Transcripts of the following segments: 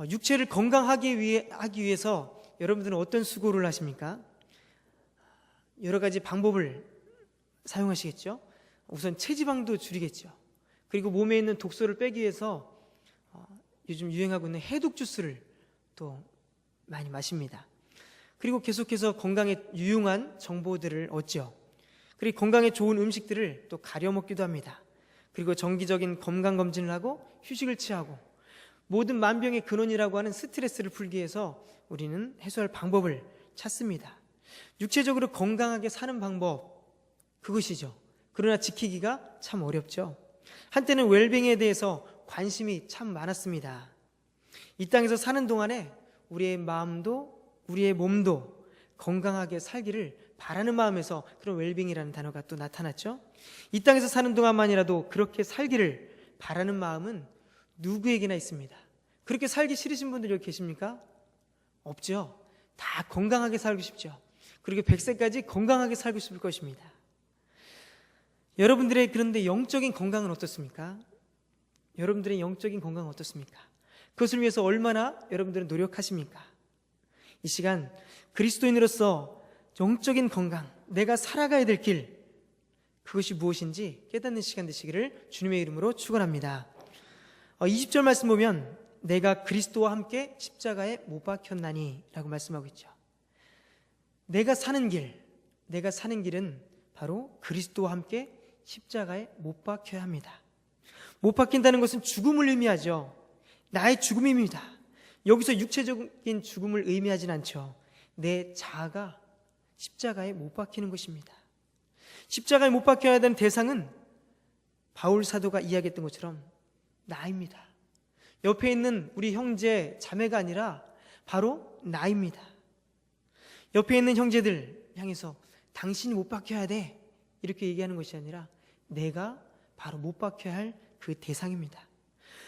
육체를 건강하게 하기 위해서 여러분들은 어떤 수고를 하십니까? 여러 가지 방법을 사용하시겠죠? 우선 체지방도 줄이겠죠. 그리고 몸에 있는 독소를 빼기 위해서 요즘 유행하고 있는 해독 주스를 또 많이 마십니다. 그리고 계속해서 건강에 유용한 정보들을 얻죠. 그리고 건강에 좋은 음식들을 또 가려 먹기도 합니다. 그리고 정기적인 건강검진을 하고 휴식을 취하고 모든 만병의 근원이라고 하는 스트레스를 풀기 위해서 우리는 해소할 방법을 찾습니다. 육체적으로 건강하게 사는 방법, 그것이죠. 그러나 지키기가 참 어렵죠. 한때는 웰빙에 대해서 관심이 참 많았습니다. 이 땅에서 사는 동안에 우리의 마음도 우리의 몸도 건강하게 살기를 바라는 마음에서 그런 웰빙이라는 단어가 또 나타났죠. 이 땅에서 사는 동안만이라도 그렇게 살기를 바라는 마음은 누구에게나 있습니다. 그렇게 살기 싫으신 분들 여기 계십니까? 없죠. 다 건강하게 살고 싶죠. 그리고 100세까지 건강하게 살고 싶을 것입니다. 여러분들의 그런데 영적인 건강은 어떻습니까? 여러분들의 영적인 건강은 어떻습니까? 그것을 위해서 얼마나 여러분들은 노력하십니까? 이 시간 그리스도인으로서 영적인 건강, 내가 살아가야 될 길, 그것이 무엇인지 깨닫는 시간 되시기를 주님의 이름으로 축원합니다. 20절 말씀 보면 내가 그리스도와 함께 십자가에 못 박혔나니 라고 말씀하고 있죠. 내가 사는 길은 바로 그리스도와 함께 십자가에 못 박혀야 합니다. 못 박힌다는 것은 죽음을 의미하죠. 나의 죽음입니다. 여기서 육체적인 죽음을 의미하진 않죠. 내 자아가 십자가에 못 박히는 것입니다. 십자가에 못 박혀야 되는 대상은 바울 사도가 이야기했던 것처럼 나입니다. 옆에 있는 우리 형제, 자매가 아니라 바로 나입니다. 옆에 있는 형제들 향해서 당신이 못 박혀야 돼 이렇게 얘기하는 것이 아니라 내가 바로 못 박혀야 할 그 대상입니다.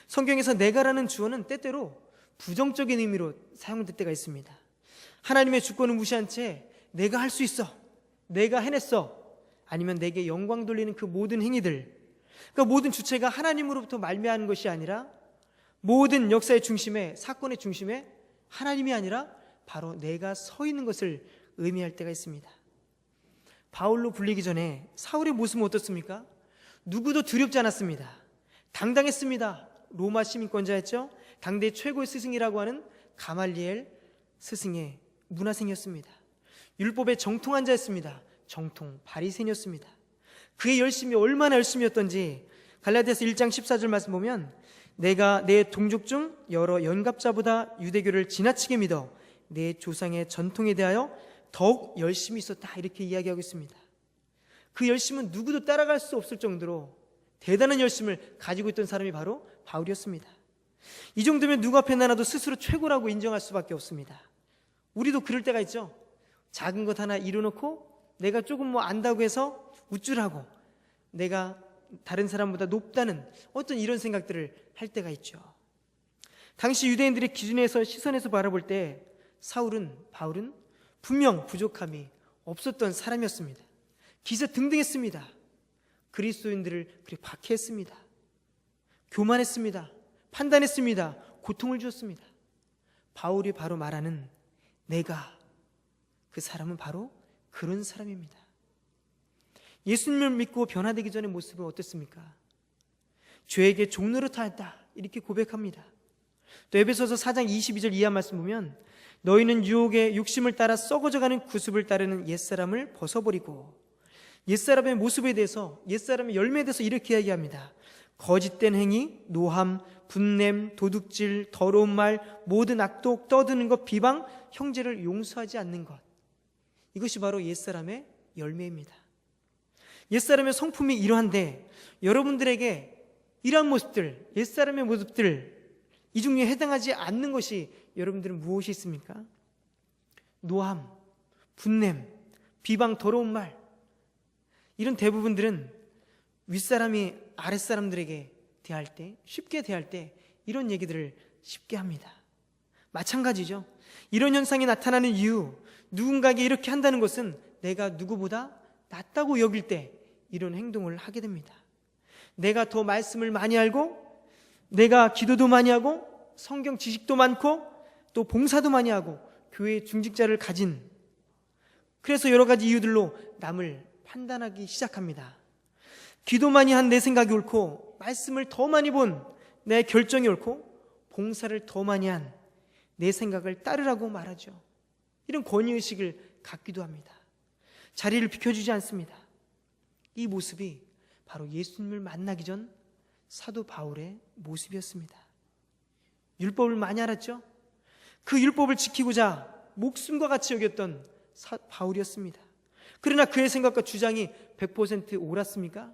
성경에서 내가라는 주어는 때때로 부정적인 의미로 사용될 때가 있습니다. 하나님의 주권을 무시한 채 내가 할 수 있어, 내가 해냈어, 아니면 내게 영광 돌리는 그 모든 행위들, 그 모든 주체가 하나님으로부터 말미암은 것이 아니라 모든 역사의 중심에, 사건의 중심에 하나님이 아니라 바로 내가 서 있는 것을 의미할 때가 있습니다. 바울로 불리기 전에 사울의 모습은 어떻습니까? 누구도 두렵지 않았습니다. 당당했습니다. 로마 시민권자였죠. 당대 최고의 스승이라고 하는 가말리엘 스승의 문화생이었습니다. 율법에 정통한 자였습니다. 정통 바리새인이었습니다. 그의 열심이 얼마나 열심이었던지 갈라디아서 1장 14절 말씀 보면 내가 내 동족 중 여러 연갑자보다 유대교를 지나치게 믿어 내 조상의 전통에 대하여 더욱 열심히 있었다 이렇게 이야기하고 있습니다. 그 열심은 누구도 따라갈 수 없을 정도로 대단한 열심을 가지고 있던 사람이 바로 바울이었습니다. 이 정도면 누구 앞에 나눠도 스스로 최고라고 인정할 수밖에 없습니다. 우리도 그럴 때가 있죠. 작은 것 하나 이뤄놓고 내가 조금 안다고 해서 우쭐하고 내가 다른 사람보다 높다는 어떤 이런 생각들을 할 때가 있죠. 당시 유대인들의 기준에서 시선에서 바라볼 때 바울은 분명 부족함이 없었던 사람이었습니다. 기세등등했습니다. 그리스도인들을 그렇게 박해했습니다. 교만했습니다. 판단했습니다. 고통을 주었습니다. 바울이 바로 말하는 내가, 그 사람은 바로 그런 사람입니다. 예수님을 믿고 변화되기 전의 모습은 어떻습니까? 죄에게 종노릇하였다 이렇게 고백합니다. 또 에베소서 4장 22절 이하 말씀 보면 너희는 유혹의 욕심을 따라 썩어져가는 구습을 따르는 옛사람을 벗어버리고, 옛사람의 모습에 대해서, 옛사람의 열매에 대해서 이렇게 이야기합니다. 거짓된 행위, 노함, 분냄, 도둑질, 더러운 말, 모든 악독, 떠드는 것, 비방, 형제를 용서하지 않는 것, 이것이 바로 옛사람의 열매입니다. 옛사람의 성품이 이러한데 여러분들에게 이러한 모습들, 옛사람의 모습들, 이 중에 해당하지 않는 것이 여러분들은 무엇이 있습니까? 노함, 분냄, 비방, 더러운 말, 이런 대부분들은 윗사람이 아랫사람들에게 대할 때, 쉽게 대할 때 이런 얘기들을 쉽게 합니다. 마찬가지죠. 이런 현상이 나타나는 이유, 누군가에게 이렇게 한다는 것은 내가 누구보다 낫다고 여길 때 이런 행동을 하게 됩니다. 내가 더 말씀을 많이 알고, 내가 기도도 많이 하고, 성경 지식도 많고 또 봉사도 많이 하고 교회 중직자를 가진, 그래서 여러 가지 이유들로 남을 판단하기 시작합니다. 기도 많이 한 내 생각이 옳고, 말씀을 더 많이 본 내 결정이 옳고, 봉사를 더 많이 한 내 생각을 따르라고 말하죠. 이런 권위의식을 갖기도 합니다. 자리를 비켜주지 않습니다. 이 모습이 바로 예수님을 만나기 전 사도 바울의 모습이었습니다. 율법을 많이 알았죠. 그 율법을 지키고자 목숨과 같이 여겼던 바울이었습니다. 그러나 그의 생각과 주장이 100% 옳았습니까?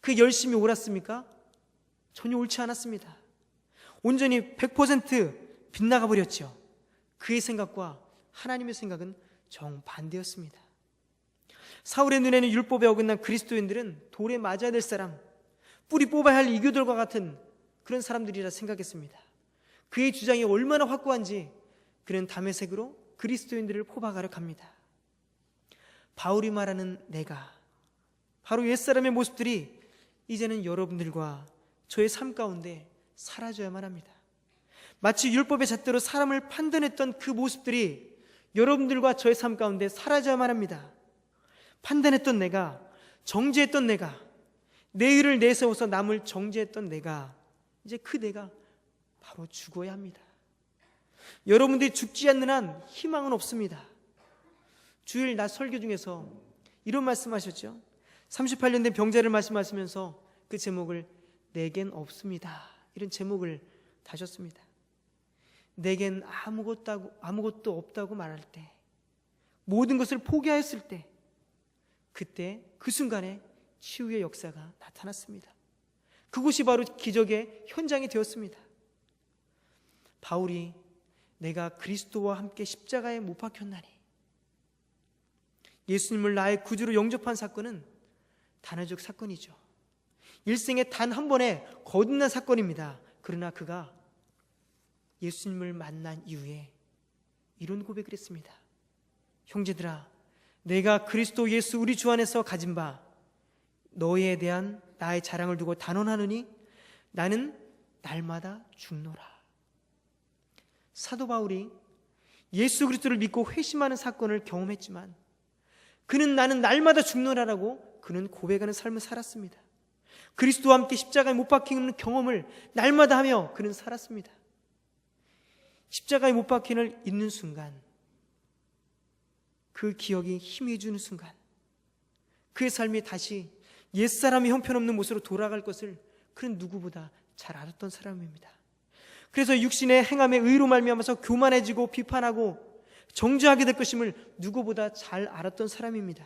그 열심히 옳았습니까? 전혀 옳지 않았습니다. 온전히 100% 빗나가 버렸죠. 그의 생각과 하나님의 생각은 정반대였습니다. 사울의 눈에는 율법에 어긋난 그리스도인들은 돌에 맞아야 될 사람, 뿌리 뽑아야 할 이교들과 같은 그런 사람들이라 생각했습니다. 그의 주장이 얼마나 확고한지 그는 다메섹으로 그리스도인들을 포박하려 합니다. 바울이 말하는 내가, 바로 옛사람의 모습들이 이제는 여러분들과 저의 삶 가운데 사라져야만 합니다. 마치 율법의 잣대로 사람을 판단했던 그 모습들이 여러분들과 저의 삶 가운데 사라져야만 합니다. 판단했던 내가, 정죄했던 내가, 내 의를 내세워서 남을 정죄했던 내가, 이제 그 내가 바로 죽어야 합니다. 여러분들이 죽지 않는 한 희망은 없습니다. 주일 낮 설교 중에서 이런 말씀하셨죠. 38년 된 병자를 말씀하시면서 그 제목을 내겐 없습니다, 이런 제목을 다셨습니다. 내겐 아무것도 없다고 말할 때, 모든 것을 포기하였을 때, 그때 그 순간에 치유의 역사가 나타났습니다. 그곳이 바로 기적의 현장이 되었습니다. 바울이 내가 그리스도와 함께 십자가에 못 박혔나니, 예수님을 나의 구주로 영접한 사건은 단회적 사건이죠. 일생에 단 한 번에 거듭난 사건입니다. 그러나 그가 예수님을 만난 이후에 이런 고백을 했습니다. 형제들아, 내가 그리스도 예수 우리 주 안에서 가진 바 너희에 대한 나의 자랑을 두고 단언하느니 나는 날마다 죽노라. 사도 바울이 예수 그리스도를 믿고 회심하는 사건을 경험했지만 그는 나는 날마다 죽노라라고 그는 고백하는 삶을 살았습니다. 그리스도와 함께 십자가에 못 박히는 경험을 날마다 하며 그는 살았습니다. 십자가에 못 박힘을 잊는 순간, 그 기억이 힘이 주는 순간, 그의 삶이 다시 옛사람의 형편없는 모습으로 돌아갈 것을 그는 누구보다 잘 알았던 사람입니다. 그래서 육신의 행함의 의로 말미암아서 교만해지고 비판하고 정죄하게 될 것임을 누구보다 잘 알았던 사람입니다.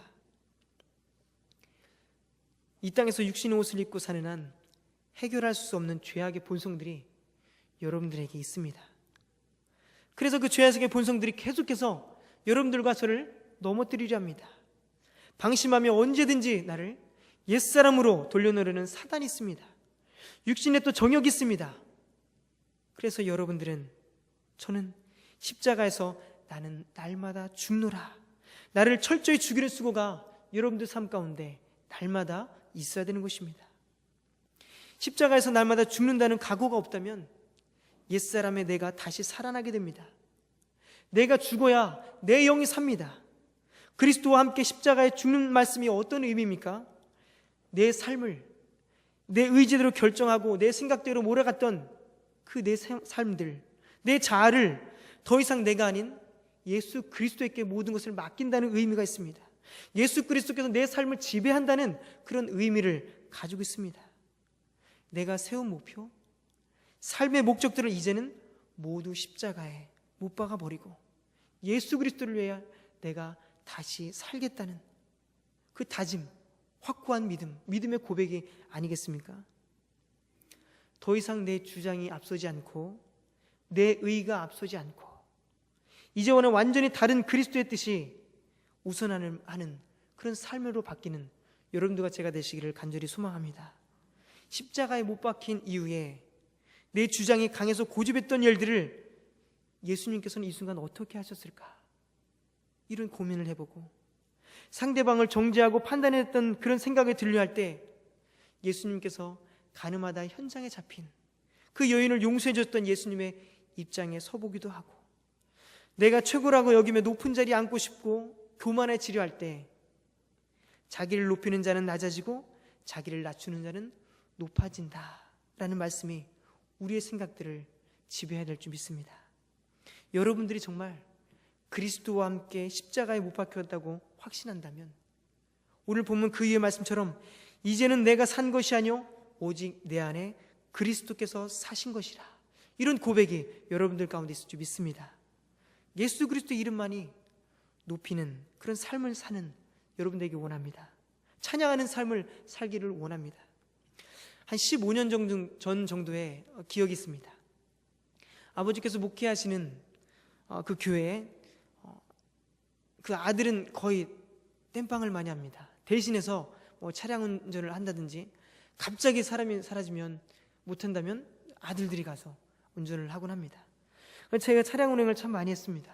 이 땅에서 육신의 옷을 입고 사는 한 해결할 수 없는 죄악의 본성들이 여러분들에게 있습니다. 그래서 그 죄악의 본성들이 계속해서 여러분들과 저를 넘어뜨리려 합니다. 방심하며 언제든지 나를 옛사람으로 돌려놓으려는 사단이 있습니다. 육신에 또 정욕이 있습니다. 그래서 여러분들은, 저는 십자가에서 나는 날마다 죽노라, 나를 철저히 죽이는 수고가 여러분들 삶 가운데 날마다 있어야 되는 것입니다. 십자가에서 날마다 죽는다는 각오가 없다면 옛사람의 내가 다시 살아나게 됩니다. 내가 죽어야 내 영이 삽니다. 그리스도와 함께 십자가에 죽는 말씀이 어떤 의미입니까? 내 삶을 내 의지대로 결정하고 내 생각대로 몰아갔던 그 내 삶들, 내 자아를 더 이상 내가 아닌 예수 그리스도에게 모든 것을 맡긴다는 의미가 있습니다. 예수 그리스도께서 내 삶을 지배한다는 그런 의미를 가지고 있습니다. 내가 세운 목표, 삶의 목적들을 이제는 모두 십자가에 못 박아 버리고 예수 그리스도를 위해 내가 다시 살겠다는 그 다짐, 확고한 믿음, 믿음의 고백이 아니겠습니까? 더 이상 내 주장이 앞서지 않고 내 의가 앞서지 않고 이제와는 완전히 다른 그리스도의 뜻이 우선하는 그런 삶으로 바뀌는 여러분들과 제가 되시기를 간절히 소망합니다. 십자가에 못 박힌 이후에 내 주장이 강해서 고집했던 일들을 예수님께서는 이 순간 어떻게 하셨을까? 이런 고민을 해보고 상대방을 정죄하고 판단했던 그런 생각에 들려할 때 예수님께서 가늠하다 현장에 잡힌 그 여인을 용서해 줬던 예수님의 입장에 서보기도 하고, 내가 최고라고 여기며 높은 자리에 앉고 싶고 교만해지려 할 때 자기를 높이는 자는 낮아지고 자기를 낮추는 자는 높아진다 라는 말씀이 우리의 생각들을 지배해야 될 줄 믿습니다. 여러분들이 정말 그리스도와 함께 십자가에 못 박혔다고 확신한다면 오늘 본문 그 위의 말씀처럼 이제는 내가 산 것이 아니요 오직 내 안에 그리스도께서 사신 것이라, 이런 고백이 여러분들 가운데 있을 줄 믿습니다. 예수 그리스도의 이름만이 높이는 그런 삶을 사는 여러분들에게 원합니다. 찬양하는 삶을 살기를 원합니다. 한 15년 전 정도의 기억이 있습니다. 아버지께서 목회하시는 그 교회에 그 아들은 거의 땜빵을 많이 합니다. 대신해서 차량 운전을 한다든지, 갑자기 사람이 사라지면 못한다면 아들들이 가서 운전을 하곤 합니다. 제가 차량 운행을 참 많이 했습니다.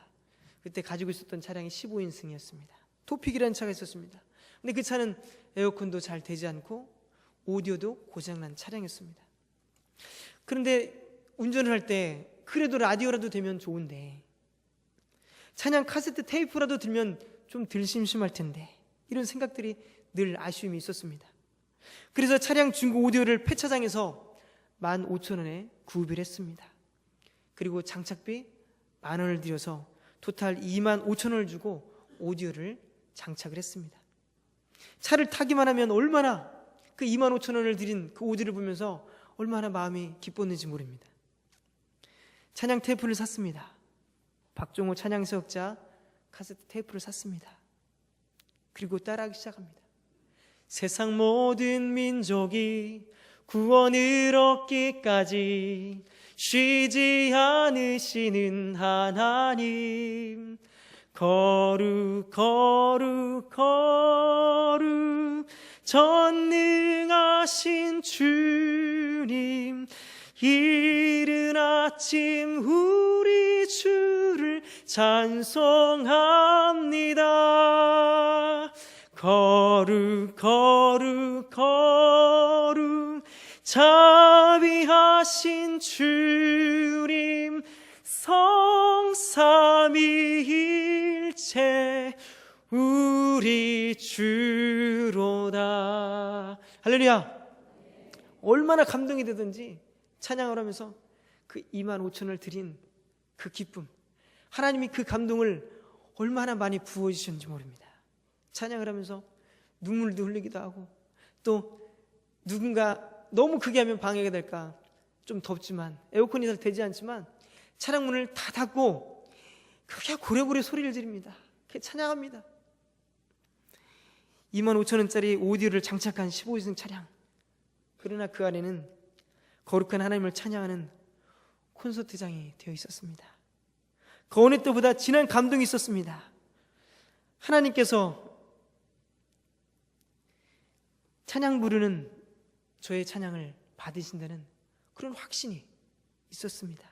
그때 가지고 있었던 차량이 15인승이었습니다. 토픽이라는 차가 있었습니다. 근데 그 차는 에어컨도 잘 되지 않고 오디오도 고장난 차량이었습니다. 그런데 운전을 할 때 그래도 라디오라도 되면 좋은데, 찬양 카세트 테이프라도 들면 좀 덜 심심할 텐데, 이런 생각들이 늘 아쉬움이 있었습니다. 그래서 차량 중고 오디오를 폐차장에서 15,000원에 구입을 했습니다. 그리고 장착비 10,000원을 들여서 토탈 25,000원을 주고 오디오를 장착을 했습니다. 차를 타기만 하면 얼마나 그 25,000원을 들인 그 오디오를 보면서 얼마나 마음이 기뻤는지 모릅니다. 찬양 테이프를 샀습니다. 박종호 찬양서역자 카세트 테이프를 샀습니다. 그리고 따라하기 시작합니다. 세상 모든 민족이 구원을 얻기까지 쉬지 않으시는 하나님, 거룩 거룩 거룩 전능하신 주님, 이른 아침 우리 주를 찬송합니다. 거룩 거룩 거룩 자비하신 주님, 성삼위일체 우리 주로다. 할렐루야. 얼마나 감동이 되든지 찬양을 하면서 그 25,000원을 드린 그 기쁨, 하나님이 그 감동을 얼마나 많이 부어주셨는지 모릅니다. 찬양을 하면서 눈물도 흘리기도 하고, 또 누군가 너무 크게 하면 방해가 될까, 좀 덥지만 에어컨이 잘 되지 않지만 차량 문을 다 닫고 크게 고래고래 소리를 지릅니다. 찬양합니다. 25,000원짜리 오디오를 장착한 15인승 차량, 그러나 그 안에는 거룩한 하나님을 찬양하는 콘서트장이 되어 있었습니다. 그 어느 때보다 진한 감동이 있었습니다. 하나님께서 찬양 부르는 저의 찬양을 받으신다는 그런 확신이 있었습니다.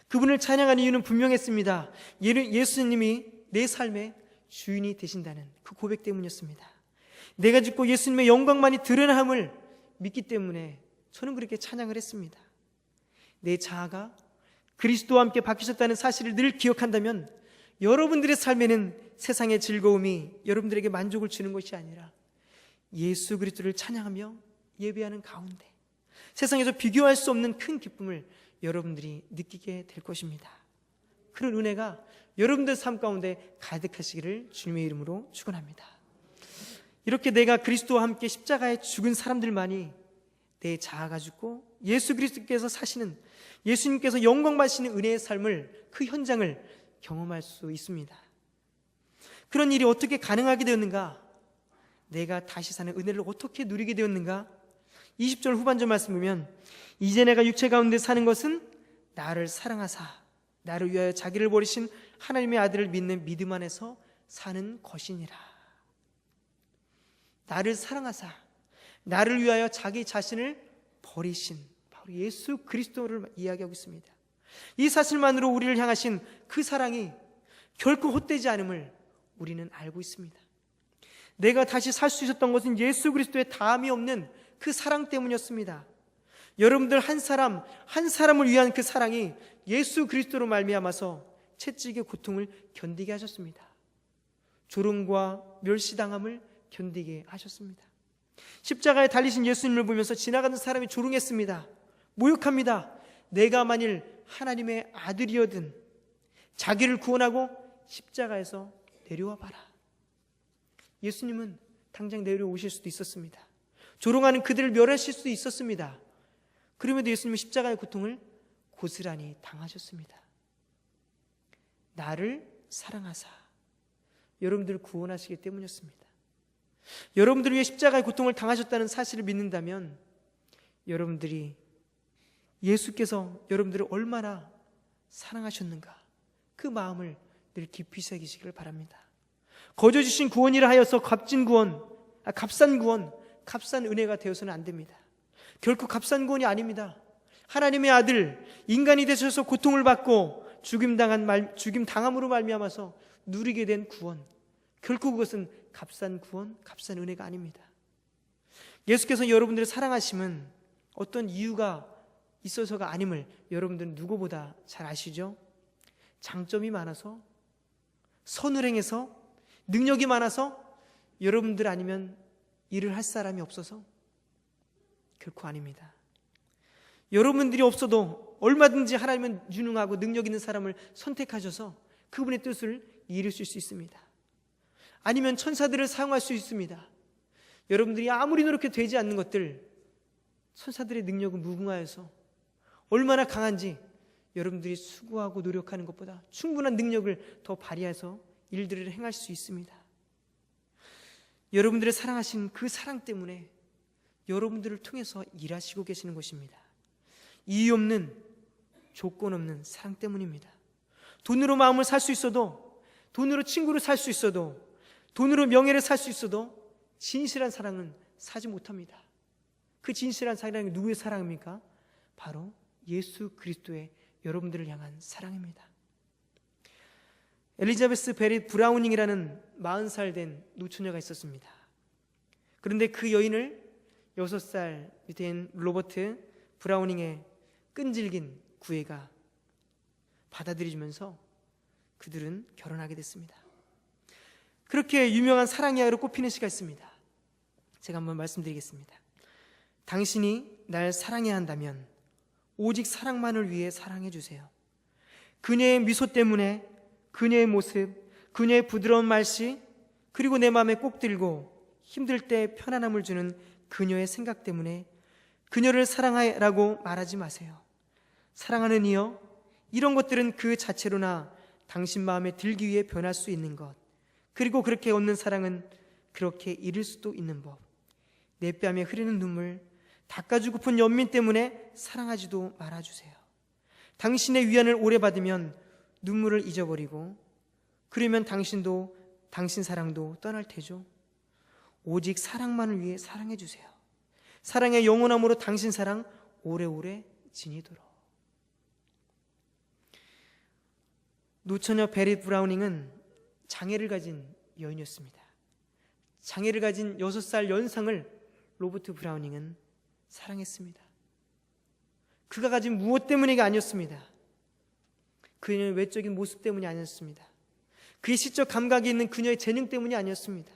그분을 찬양하는 이유는 분명했습니다. 예수님이 내 삶의 주인이 되신다는 그 고백 때문이었습니다. 내가 죽고 예수님의 영광만이 드러남을 믿기 때문에 저는 그렇게 찬양을 했습니다. 내 자아가 그리스도와 함께 바뀌셨다는 사실을 늘 기억한다면 여러분들의 삶에는 세상의 즐거움이 여러분들에게 만족을 주는 것이 아니라 예수 그리스도를 찬양하며 예배하는 가운데 세상에서 비교할 수 없는 큰 기쁨을 여러분들이 느끼게 될 것입니다. 그런 은혜가 여러분들 삶 가운데 가득하시기를 주님의 이름으로 축원합니다. 이렇게 내가 그리스도와 함께 십자가에 죽은 사람들만이 내 자아가 죽고 예수 그리스도께서 사시는, 예수님께서 영광 받으시는 은혜의 삶을, 그 현장을 경험할 수 있습니다. 그런 일이 어떻게 가능하게 되었는가? 내가 다시 사는 은혜를 어떻게 누리게 되었는가? 20절 후반절 말씀 보면, 이제 내가 육체 가운데 사는 것은 나를 사랑하사 나를 위하여 자기를 버리신 하나님의 아들을 믿는 믿음 안에서 사는 것이니라. 나를 사랑하사 나를 위하여 자기 자신을 버리신 바로 예수 그리스도를 이야기하고 있습니다. 이 사실만으로 우리를 향하신 그 사랑이 결코 헛되지 않음을 우리는 알고 있습니다. 내가 다시 살 수 있었던 것은 예수 그리스도의 다함이 없는 그 사랑 때문이었습니다. 여러분들 한 사람 한 사람을 위한 그 사랑이 예수 그리스도로 말미암아서 채찍의 고통을 견디게 하셨습니다. 조롱과 멸시당함을 견디게 하셨습니다. 십자가에 달리신 예수님을 보면서 지나가는 사람이 조롱했습니다. 모욕합니다. 내가 만일 하나님의 아들이어든 자기를 구원하고 십자가에서 내려와 봐라. 예수님은 당장 내려오실 수도 있었습니다. 조롱하는 그들을 멸하실 수도 있었습니다. 그럼에도 예수님은 십자가의 고통을 고스란히 당하셨습니다. 나를 사랑하사 여러분들을 구원하시기 때문이었습니다. 여러분들을 위해 십자가의 고통을 당하셨다는 사실을 믿는다면 여러분들이 예수께서 여러분들을 얼마나 사랑하셨는가 그 마음을 늘 깊이 새기시기를 바랍니다. 거저 주신 구원이라 하여서 값진 구원, 값싼 구원, 값싼 은혜가 되어서는 안 됩니다. 결코 값싼 구원이 아닙니다. 하나님의 아들 인간이 되셔서 고통을 받고 죽임 당함으로 말미암아서 누리게 된 구원, 결코 그것은 값싼 구원, 값싼 은혜가 아닙니다. 예수께서 여러분들을 사랑하심은 어떤 이유가 있어서가 아님을 여러분들은 누구보다 잘 아시죠? 장점이 많아서, 선을 행해서, 능력이 많아서, 여러분들 아니면 일을 할 사람이 없어서? 결코 아닙니다. 여러분들이 없어도 얼마든지 하나님은 유능하고 능력 있는 사람을 선택하셔서 그분의 뜻을 이루실 수 있습니다. 아니면 천사들을 사용할 수 있습니다. 여러분들이 아무리 노력해도 되지 않는 것들, 천사들의 능력은 무궁하여서 얼마나 강한지 여러분들이 수고하고 노력하는 것보다 충분한 능력을 더 발휘해서 일들을 행할 수 있습니다. 여러분들의 사랑하신 그 사랑 때문에 여러분들을 통해서 일하시고 계시는 것입니다. 이유 없는, 조건 없는 사랑 때문입니다. 돈으로 마음을 살 수 있어도, 돈으로 친구를 살 수 있어도, 돈으로 명예를 살 수 있어도 진실한 사랑은 사지 못합니다. 그 진실한 사랑이 누구의 사랑입니까? 바로 예수 그리스도의 여러분들을 향한 사랑입니다. 엘리자베스 베리 브라우닝이라는 40살 된 노처녀가 있었습니다. 그런데 그 여인을 6살 된 로버트 브라우닝의 끈질긴 구애가 받아들여주면서 그들은 결혼하게 됐습니다. 그렇게 유명한 사랑 이야기로 꼽히는 시가 있습니다. 제가 한번 말씀드리겠습니다. 당신이 날 사랑해야 한다면 오직 사랑만을 위해 사랑해 주세요. 그녀의 미소 때문에, 그녀의 모습, 그녀의 부드러운 말씨, 그리고 내 마음에 꼭 들고 힘들 때 편안함을 주는 그녀의 생각 때문에 그녀를 사랑하라고 말하지 마세요. 사랑하는 이여, 이런 것들은 그 자체로나 당신 마음에 들기 위해 변할 수 있는 것, 그리고 그렇게 얻는 사랑은 그렇게 잃을 수도 있는 법. 내 뺨에 흐르는 눈물, 닦아주고픈 연민 때문에 사랑하지도 말아주세요. 당신의 위안을 오래 받으면 눈물을 잊어버리고, 그러면 당신도 당신 사랑도 떠날 테죠. 오직 사랑만을 위해 사랑해주세요. 사랑의 영원함으로 당신 사랑 오래오래 지니도록. 노처녀 베리 브라우닝은 장애를 가진 여인이었습니다. 장애를 가진 6살 연상을 로버트 브라우닝은 사랑했습니다. 그가 가진 무엇 때문이가 아니었습니다. 그녀의 외적인 모습 때문이 아니었습니다. 그의 시적 감각이 있는 그녀의 재능 때문이 아니었습니다.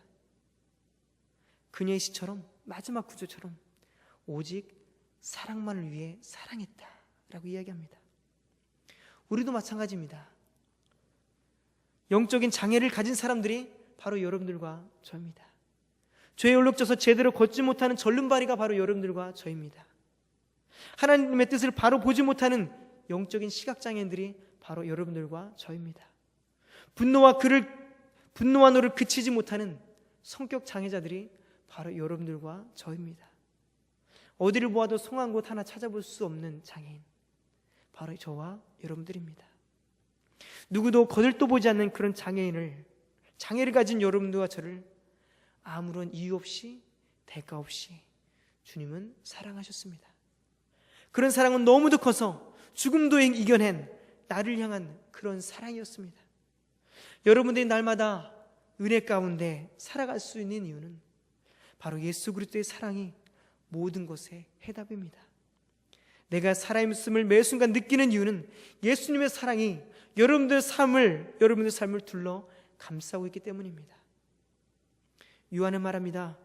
그녀의 시처럼, 마지막 구조처럼 오직 사랑만을 위해 사랑했다라고 이야기합니다. 우리도 마찬가지입니다. 영적인 장애를 가진 사람들이 바로 여러분들과 저입니다. 죄에 얼룩져서 제대로 걷지 못하는 절름발이가 바로 여러분들과 저입니다. 하나님의 뜻을 바로 보지 못하는 영적인 시각장애인들이 바로 여러분들과 저입니다. 분노와 너를 그치지 못하는 성격 장애자들이 바로 여러분들과 저입니다. 어디를 보아도 송한 곳 하나 찾아볼 수 없는 장애인, 바로 저와 여러분들입니다. 누구도 거들떠 보지 않는 그런 장애를 가진 여러분들과 저를 아무런 이유 없이, 대가 없이 주님은 사랑하셨습니다. 그런 사랑은 너무도 커서 죽음도 이겨낸 나를 향한 그런 사랑이었습니다. 여러분들이 날마다 은혜 가운데 살아갈 수 있는 이유는 바로 예수 그리스도의 사랑이 모든 것의 해답입니다. 내가 살아있음을 매 순간 느끼는 이유는 예수님의 사랑이 여러분들의 삶을 둘러 감싸고 있기 때문입니다. 요한은 말합니다.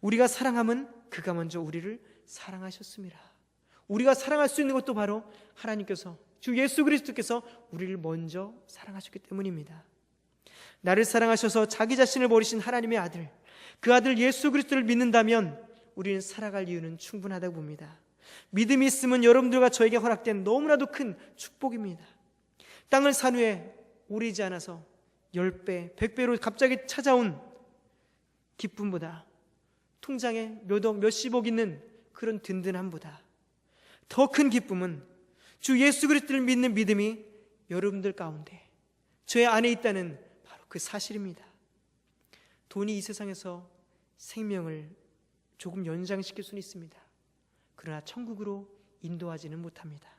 우리가 사랑함은 그가 먼저 우리를 사랑하셨습니다. 우리가 사랑할 수 있는 것도 바로 하나님께서, 주 예수 그리스도께서 우리를 먼저 사랑하셨기 때문입니다. 나를 사랑하셔서 자기 자신을 버리신 하나님의 아들, 그 아들 예수 그리스도를 믿는다면 우리는 살아갈 이유는 충분하다고 봅니다. 믿음이 있으면 여러분들과 저에게 허락된 너무나도 큰 축복입니다. 땅을 산 후에 오래지 않아서 10배, 100배로 갑자기 찾아온 기쁨보다, 통장에 몇억, 몇십억 있는 그런 든든함보다 더 큰 기쁨은 주 예수 그리스도를 믿는 믿음이 여러분들 가운데, 저의 안에 있다는 바로 그 사실입니다. 돈이 이 세상에서 생명을 조금 연장시킬 수는 있습니다. 그러나 천국으로 인도하지는 못합니다.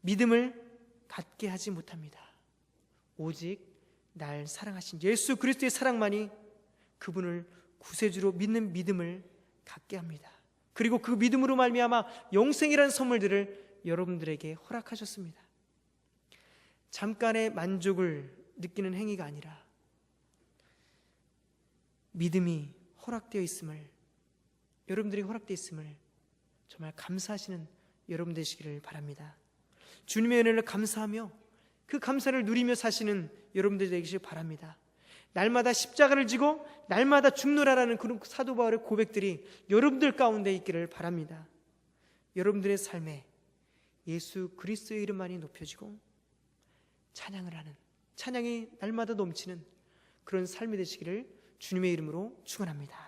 믿음을 갖게 하지 못합니다. 오직 날 사랑하신 예수 그리스도의 사랑만이 그분을 구세주로 믿는 믿음을 갖게 합니다. 그리고 그 믿음으로 말미암아 영생이라는 선물들을 여러분들에게 허락하셨습니다. 잠깐의 만족을 느끼는 행위가 아니라 믿음이 허락되어 있음을, 여러분들에게 허락되어 있음을 정말 감사하시는 여러분 되시기를 바랍니다. 주님의 은혜를 감사하며 그 감사를 누리며 사시는 여러분들 되시길 바랍니다. 날마다 십자가를 지고 날마다 죽노라라는 그런 사도 바울의 고백들이 여러분들 가운데 있기를 바랍니다. 여러분들의 삶에 예수 그리스도의 이름만이 높여지고 찬양을 하는, 찬양이 날마다 넘치는 그런 삶이 되시기를 주님의 이름으로 축원합니다.